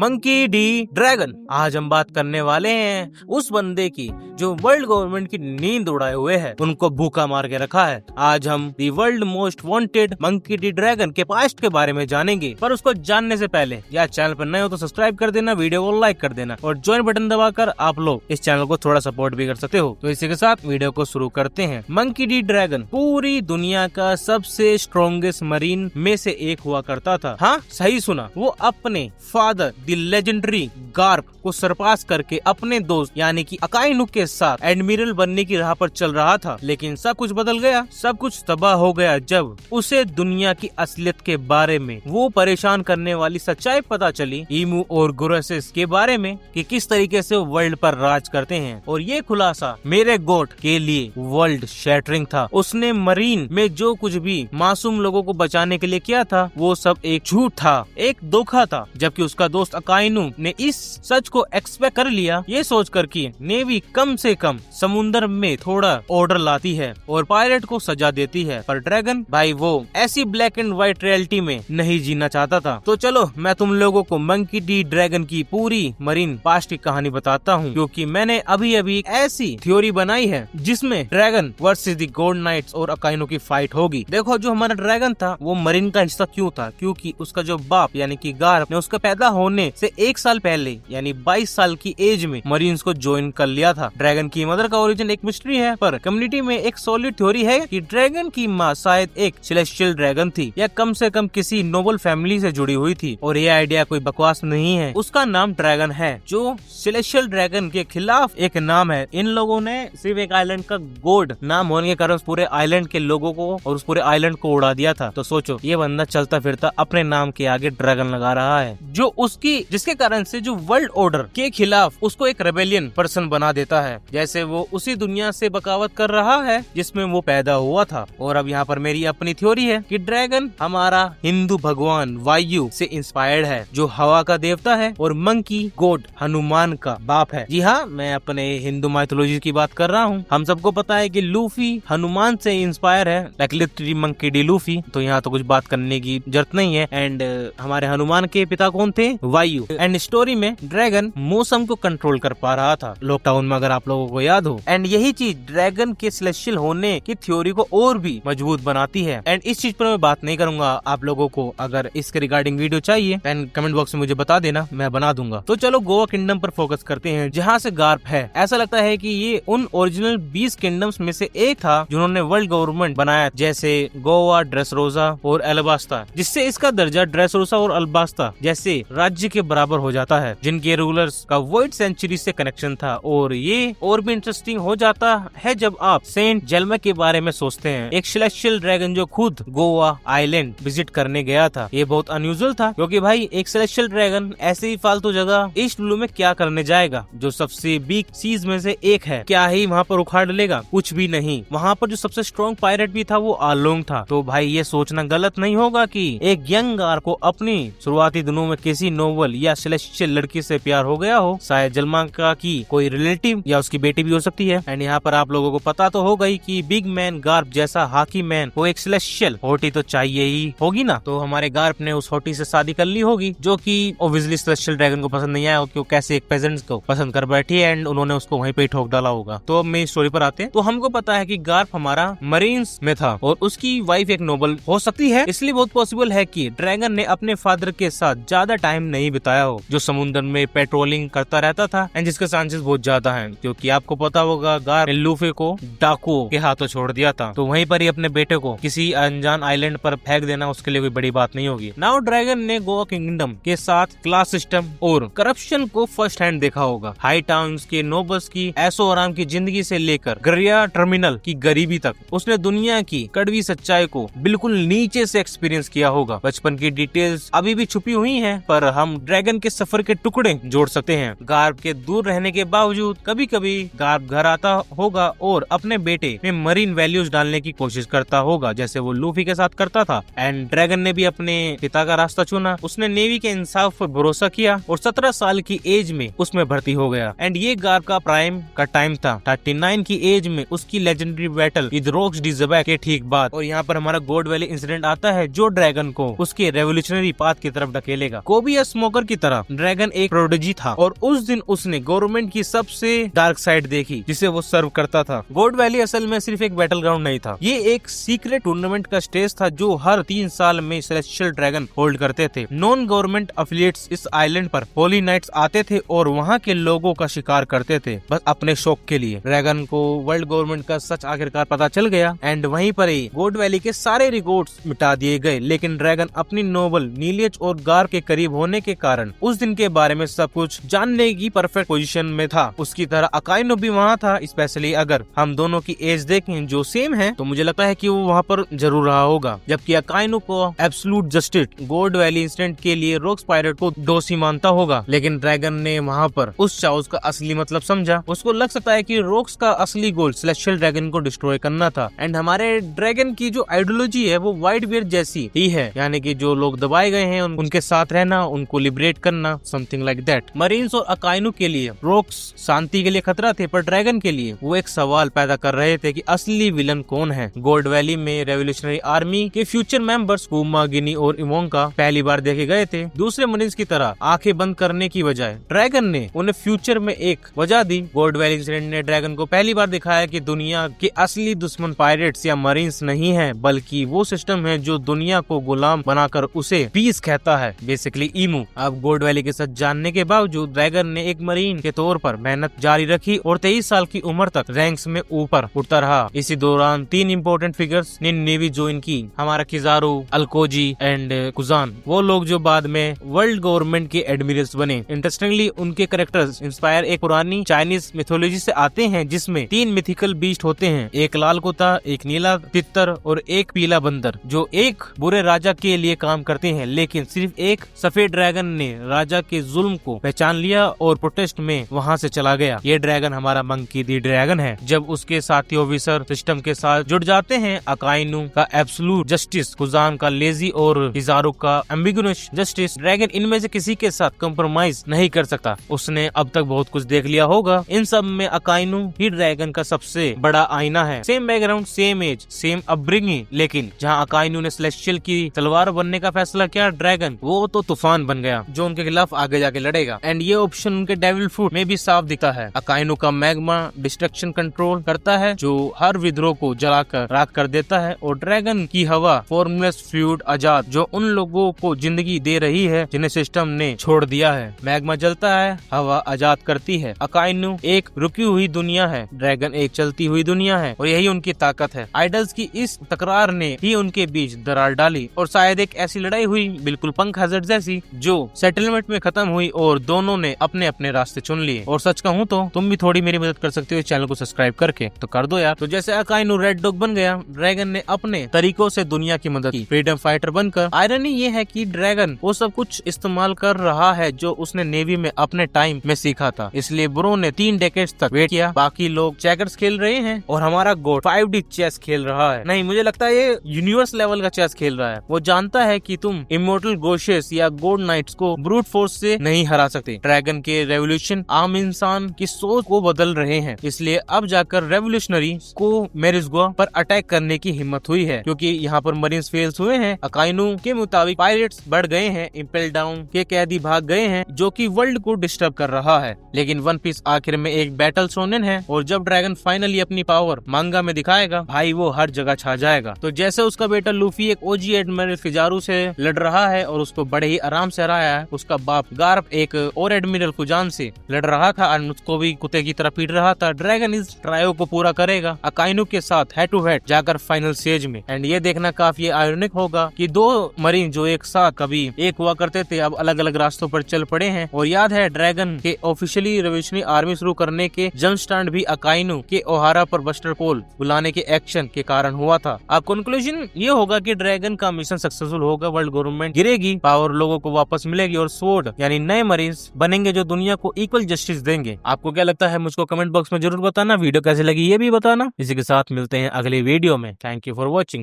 Monkey D dragon. आज हम बात करने वाले हैं उस बंदे की जो वर्ल्ड गवर्नमेंट की नींद उड़ाए हुए है, उनको भूखा मार के रखा है। आज हम the world most wanted monkey D dragon के पास्ट के बारे में जानेंगे, पर उसको जानने से पहले या चैनल पर नए हो तो सब्सक्राइब कर देना, वीडियो को लाइक कर देना और ज्वाइन बटन दबाकर आप लोग इस चैनल को थोड़ा सपोर्ट भी कर सकते हो। तो इसी के साथ वीडियो को शुरू करते हैं। मंकी डी ड्रैगन पूरी दुनिया का सबसे स्ट्रॉन्गेस्ट मरीन में से एक हुआ करता था। हाँ, सही सुना, वो अपने फादर द लेजेंडरी गार्प को सरपास करके अपने दोस्त यानी कि अकाइनुक के साथ एडमिरल बनने की राह पर चल रहा था। लेकिन सब कुछ बदल गया, सब कुछ तबाह हो गया जब उसे दुनिया की असलियत के बारे में, वो परेशान करने वाली सच्चाई पता चली, ईमू और गुरसेस के बारे में कि किस तरीके से वो वर्ल्ड पर राज करते हैं। और ये खुलासा मेरे गोट के लिए वर्ल्ड शैटरिंग था। उसने मरीन में जो कुछ भी मासूम लोगों को बचाने के लिए किया था वो सब एक झूठ था, एक धोखा था। जबकि उसका दोस्त अकाइनु ने इस सच को एक्सपेक्ट कर लिया, ये सोचकर कि नेवी कम से कम समुद्र में थोड़ा ऑर्डर लाती है और पायलट को सजा देती है। पर ड्रैगन भाई वो ऐसी ब्लैक एंड व्हाइट रियलिटी में नहीं जीना चाहता था। तो चलो मैं तुम लोगों को मंकी डी ड्रैगन की पूरी मरीन पास्ट की कहानी बताता हूँ, क्योंकि मैंने अभी अभी ऐसी थ्योरी बनाई है जिसमें dragon versus the gold knights और अकाइनु की फाइट होगी। देखो, जो हमारा ड्रैगन था वो मरीन का हिस्सा क्यों था? क्योंकि उसका जो बाप यानी कि गार्प ने उसका पैदा होने से 1 साल पहले यानी 22 साल की एज में मरीन्स को ज्वाइन कर लिया था। ड्रैगन की मदर का ओरिजिन एक मिस्ट्री है, पर कम्युनिटी में एक सॉलिड थ्योरी है कि ड्रैगन की माँ शायद एक सेलेस्टियल ड्रैगन थी या कम से कम किसी नोबल फैमिली से जुड़ी हुई थी। और ये आइडिया कोई बकवास नहीं है, उसका नाम ड्रैगन है, जो सेलेस्टियल ड्रैगन के खिलाफ एक नाम है। इन लोगों ने सिर्फ एक आइलैंड का गॉड नाम होने के कारण पूरे आइलैंड के लोगों को और उस पूरे आइलैंड को उड़ा दिया था। तो सोचो, ये बंदा चलता फिरता अपने नाम के आगे ड्रैगन लगा रहा है, जो उसकी जिसके कारण से जो वर्ल्ड ऑर्डर के खिलाफ उसको एक रेबेलियन पर्सन बना देता है, जैसे वो उसी दुनिया से बगावत कर रहा है जिसमें वो पैदा हुआ था। और अब यहाँ पर मेरी अपनी थ्योरी है कि ड्रैगन हमारा हिंदू भगवान वायु से इंस्पायर्ड है, जो हवा का देवता है, और मंकी गॉड हनुमान का बाप है। जी हाँ, मैं अपने हिंदू माइथोलॉजी की बात कर रहा हूँ। हम सबको पता है कि लूफी हनुमान से इंस्पायर है, like literally monkey D Luffy. तो यहाँ तो कुछ बात करने की जरूरत नहीं है। एंड हमारे हनुमान के पिता कौन थे? वायु। एंड स्टोरी में ड्रैगन मौसम को कंट्रोल कर पा रहा था लॉकडाउन में, अगर आप लोगों को याद हो। एंड यही चीज ड्रैगन के सेलेस्टियल होने की थ्योरी को और भी मजबूत बनाती है। एंड इस चीज पर मैं बात नहीं करूंगा, आप लोगों को अगर इसके रिगार्डिंग वीडियो चाहिए एंड कमेंट बॉक्स में मुझे बता देना, मैं बना दूंगा। तो चलो गोवा किंगडम पर फोकस करते हैं, जहाँ से गार्प है। ऐसा लगता है कि ये उन ओरिजिनल 20 किंगडम्स में से एक था जिन्होंने वर्ल्ड गवर्नमेंट बनाया, जैसे गोवा, ड्रेसरोसा और अल्बास्ता, जिससे इसका दर्जा ड्रेसरोसा और अल्बास्ता जैसे राज्य के बराबर हो जाता है, जिनके रूलर्स का वर्ल्ड सेंचुरी से कनेक्शन था। और ये और भी इंटरेस्टिंग हो जाता है जब आप सेंट जेल्मा के बारे में सोचते हैं, एक सेलेस्टियल ड्रैगन जो खुद गोवा आइलैंड विजिट करने गया था। ये बहुत अनयूजुअल था, क्योंकि भाई एक सेलेस्टियल ड्रैगन ऐसे ही फालतू जगह ईस्ट ब्लू में क्या करने जाएगा, जो सबसे बिग सीज में से एक है। क्या ही वहाँ पर उखाड़ लेगा? कुछ भी नहीं। वहाँ पर जो सबसे स्ट्रॉन्ग पायरेट भी था वो आलोंग था। तो भाई ये सोचना गलत नहीं होगा कि एक यंग गार्प को अपनी शुरुआती दिनों में किसी नोबल या सेलेस्टियल लड़की से प्यार हो गया हो, शायद जलमा का की कोई रिलेटिव या उसकी बेटी भी हो सकती है। एंड यहाँ पर आप लोगों को पता तो होगा ही कि बिग मैन गार्प जैसा हाकी मैन वो एक सेलेस्टियल होटी तो चाहिए ही होगी ना। तो हमारे गार्प ने उस होटी से शादी कर ली होगी, जो कि ऑब्वियसली सेलेस्टियल ड्रैगन को पसंद नहीं आया हो, क्योंकि कैसे एक पेजेंट्स को पसंद कर बैठी है एंड उन्होंने उसको वहीं पे ठोक डाला होगा। तो अब मेरी स्टोरी पर आते हैं। तो हमको पता है कि गार्प हमारा मरीन्स में था और उसकी वाइफ एक नोबल हो सकती है, इसलिए बहुत पॉसिबल है कि ड्रैगन ने अपने फादर के साथ ज्यादा टाइम नहीं बिताया हो, जो समुद्र में पेट्रोलिंग करता रहता था, एंड जिसके चांसेस बहुत ज्यादा हैं, क्योंकि आपको पता होगा गार्प ने लूफी को डाकुओं के हाथों छोड़ दिया था। तो वहीं पर ही अपने बेटे को किसी अनजान आइलैंड पर फेंक देना उसके लिए कोई बड़ी बात नहीं होगी। नाउ ड्रैगन ने गोवा किंगडम के साथ क्लास सिस्टम और करप्शन को फर्स्ट हैंड देखा होगा। हाई टाउन्स के नोबल्स की ऐशो आराम की जिंदगी से लेकर गरिया टर्मिनल की गरीबी तक उसने दुनिया की कड़वी सच्चाई को बिल्कुल नीचे से एक्सपीरियंस किया होगा। बचपन की डिटेल्स अभी भी छुपी हुई हैं, पर हम ड्रैगन के सफर के टुकड़े जोड़ सकते हैं। गार्प के दूर रहने के बावजूद कभी कभी गार्प घर आता होगा और अपने बेटे में मरीन वैल्यूज डालने की कोशिश करता होगा, जैसे वो लूफी के साथ करता था। एंड ड्रैगन ने भी अपने पिता का रास्ता चुना, उसने नेवी के इंसाफ पर भरोसा किया और 17 साल की एज में उसमें भर्ती हो गया। एंड ये गार्प का प्राइम का टाइम था। 39 की एज में उसकी legendary battle with Rocks D Xebec के ठीक बाद। और यहाँ पर हमारा गोड वैली इंसिडेंट आता है, जो ड्रैगन को उसके रेवोल्यूशनरी पाथ की तरफ ढकेलेगा। कोबिया स्मोक नौकर की तरह ड्रैगन एक प्रोडिजी था और उस दिन उसने गवर्नमेंट की सबसे डार्क साइड देखी जिसे वो सर्व करता था। गोड वैली असल में सिर्फ एक बैटल ग्राउंड नहीं था, ये एक सीक्रेट टूर्नामेंट का स्टेज था जो हर 3 साल में सेलेस्टियल ड्रैगन होल्ड करते थे। नॉन गवर्नमेंट एफिलिएट्स इस आइलैंड पर होली नाइट्स आते थे और वहाँ के लोगों का शिकार करते थे बस अपने शौक के लिए। ड्रैगन को वर्ल्ड गवर्नमेंट का सच आखिरकार पता चल गया एंड वहीं पर ही गोड वैली के सारे रिकॉर्ड्स मिटा दिए गए, लेकिन ड्रैगन अपनी नोबल नीलियज और गार के करीब होने के कारण उस दिन के बारे में सब कुछ जानने की परफेक्ट पोजीशन में था। उसकी तरह अकाइनो भी वहाँ था, स्पेशली अगर हम दोनों की एज देखें जो सेम है तो मुझे लगता है कि वो वहाँ पर जरूर रहा होगा। जबकि अकाइनो को एब्सोल्यूट जस्टिस गोड वैली इंसिडेंट के लिए रोक्स पायरेट को दोषी मानता होगा, लेकिन ड्रैगन ने वहाँ पर उस चाउस का असली मतलब समझा। उसको लग सकता है कि रोक्स का असली गोल सेलेस्टियल ड्रैगन को डिस्ट्रॉय करना था एंड हमारे ड्रैगन की जो आइडियोलॉजी है वो व्हाइट बियर जैसी ही है, यानी कि जो लोग दबाए गए हैं उनके साथ रहना, उनको लिबरेट करना, समथिंग लाइक दैट। मरीन्स और अकाइनो के लिए रोक्स शांति के लिए खतरा थे, पर ड्रैगन के लिए वो एक सवाल पैदा कर रहे थे कि असली विलन कौन है। गोल्ड वैली में रेवोल्यूशनरी आर्मी के फ्यूचर मेंबर्स पूमा, गिनी और इवोंका पहली बार देखे गए थे। दूसरे मरीन्स की तरह आंखें बंद करने की बजाय ड्रैगन ने उन्हें फ्यूचर में एक वजह दी। गोल्ड वैली इंसिडेंट ने ड्रैगन को पहली बार दिखाया कि दुनिया के असली दुश्मन पायरेट्स या मरीन्स नहीं है, बल्कि वो सिस्टम है जो दुनिया को गुलाम बनाकर उसे पीस कहता है, बेसिकली ईमू। अब गोल्ड वैली के सच जानने के बावजूद ड्रैगन ने एक मरीन के तौर पर मेहनत जारी रखी और 23 साल की उम्र तक रैंक्स में ऊपर उठता रहा। इसी दौरान 3 इम्पोर्टेंट फिगर्स ने नेवी ज्वाइन की, हमारा किजारू, अल्कोजी एंड कुजान, वो लोग जो बाद में वर्ल्ड गवर्नमेंट के एडमिरल्स बने। इंटरेस्टिंगली उनके कैरेक्टर्स इंस्पायर एक पुरानी चाइनीज मिथोलॉजी से आते हैं जिसमें 3 मिथिकल बीस्ट होते हैं, एक लाल कुत्ता, एक नीला तितर और एक पीला बंदर, जो एक बुरे राजा के लिए काम करते हैं। लेकिन सिर्फ एक सफेद ड्रैगन ने राजा के जुल्म को पहचान लिया और प्रोटेस्ट में वहाँ से चला गया। ये ड्रैगन हमारा मंकी दी ड्रैगन है। जब उसके साथी ऑफिसर सिस्टम के साथ जुड़ जाते हैं, अकाइनु का एब्सोल्यूट जस्टिस, कुजान का लेजी और हिजारू का एम्बिगुअस जस्टिस, ड्रैगन इनमें से किसी के साथ कंप्रोमाइज नहीं कर सकता। उसने अब तक बहुत कुछ देख लिया होगा। इन सब में अकाइनु ही ड्रैगन का सबसे बड़ा आईना है। Same background, same age, same upbringing, लेकिन जहाँ अकाइनु ने सेलेस्टियल की तलवार बनने का फैसला किया, ड्रैगन वो तो तूफान बन गया जो उनके खिलाफ आगे जाके लड़ेगा। एंड ये ऑप्शन उनके डेविल फ्रूट में भी साफ दिखता है। अकाइनु का मैग्मा डिस्ट्रक्शन कंट्रोल करता है जो हर विद्रोह को जलाकर राख कर देता है, और ड्रैगन की हवा फॉर्मलेस फ्लूइड आजाद जो उन लोगों को जिंदगी दे रही है जिन्हें सिस्टम ने छोड़ दिया है। मैग्मा जलता है, हवा आजाद करती है। अकाइनु एक रुकी हुई दुनिया है, ड्रैगन एक चलती हुई दुनिया है, और यही उनकी ताकत है। आइडल्स की इस तकरार ने ही उनके बीच दरार डाली और शायद एक ऐसी लड़ाई हुई बिल्कुल पंख हजर जैसी जो सेटलमेंट में खत्म हुई और दोनों ने अपने अपने रास्ते चुन लिए। और सच कहूँ तो तुम भी थोड़ी मेरी मदद कर सकते हो इस चैनल को सब्सक्राइब करके, तो कर दो यार। तो जैसे अकाइनु रेड डॉग बन गया, ड्रैगन ने अपने तरीकों से दुनिया की मदद की, फ्रीडम फाइटर बनकर। आयरनी ये है कि ड्रैगन वो सब कुछ इस्तेमाल कर रहा है जो उसने नेवी में अपने टाइम में सीखा था, इसलिए ब्रो ने 3 डेकेड्स तक वेट किया। बाकी लोग चेकर्स खेल रहे हैं और हमारा गोड 5D चेस खेल रहा है। नहीं, मुझे लगता है ये यूनिवर्स लेवल का चेस खेल रहा है। वो जानता है कि तुम इमोर्टल गोशेस या गोड नाइट्स को ब्रूट फोर्स से नहीं हरा सकते। ड्रैगन के रेवोल्यूशन आम इंसान की सोच को बदल रहे हैं, इसलिए अब जाकर रेवोल्यूशनरी को मेरिस्गुआ पर अटैक करने की हिम्मत हुई है, क्योंकि यहाँ पर मरीन्स फेल्स हुए हैं। अकाइनु के मुताबिक पायरेट्स बढ़ गए हैं, इम्पेल डाउन के कैदी भाग गए हैं, जो कि वर्ल्ड को डिस्टर्ब कर रहा है। लेकिन वन पीस आखिर में एक बैटल शोनेन है, और जब ड्रैगन फाइनली अपनी पावर मांगा में दिखाएगा, भाई वो हर जगह छा जाएगा। तो जैसे उसका बेटा लूफी एक ओजी एडमिरल किजारू से लड़ रहा है और उसको बड़े ही आराम से हराया है, उसका बाप गार्प एक और एडमिरल कुजान से लड़ रहा था और उसको भी कुत्ते की तरह पीट रहा था। ड्रैगन इस ट्रायो को पूरा करेगा अकाइनु के साथ हेड टू हेड जाकर फाइनल स्टेज में। एंड ये देखना काफी आयरनिक होगा कि 2 मरीन जो एक साथ कभी एक हुआ करते थे अब अलग अलग रास्तों पर चल पड़े हैं। और याद है ड्रैगन के ऑफिशियली रेवोल्यूशनरी आर्मी शुरू करने के जंप स्टार्ट भी अकाइनु के ओहारा पर बस्टर कोल बुलाने के एक्शन के कारण हुआ था। अब कंक्लूजन ये होगा कि ड्रैगन का मिशन सक्सेसफुल होगा, वर्ल्ड गवर्नमेंट गिरेगी, पावर लोगों को वापस मिलेगी और स्वॉर्ड यानी नए मरीन्स बनेंगे जो दुनिया को इक्वल जस्टिस देंगे। आपको क्या लगता है मुझको कमेंट बॉक्स में जरूर बताना। वीडियो कैसे लगी ये भी बताना। इसी के साथ मिलते हैं अगले वीडियो में। Thank you for watching.